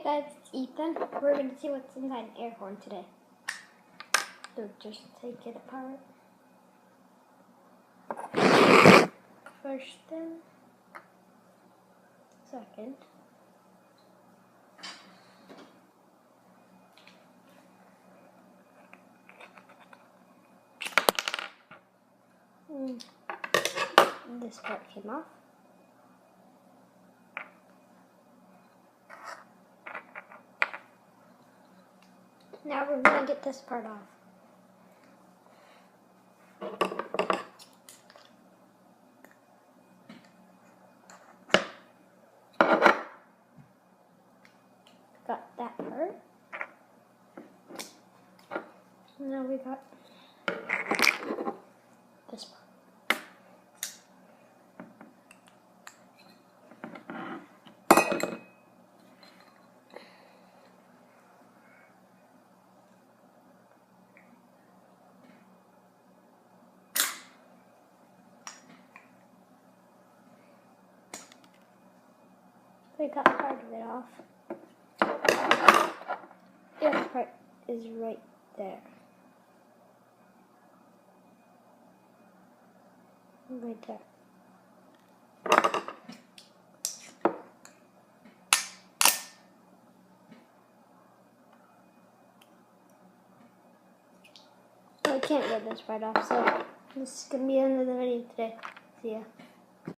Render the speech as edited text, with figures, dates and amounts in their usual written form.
guys, it's Ethan. We're going to see what's inside an air horn today. So just take it apart. First then, second. This part came off. Now we're going to get this part off. Got that part. Now we got this part. We got part of it off. The other part is right there. Right there. I can't get this part off, so this is going to be the end of the video today. See ya.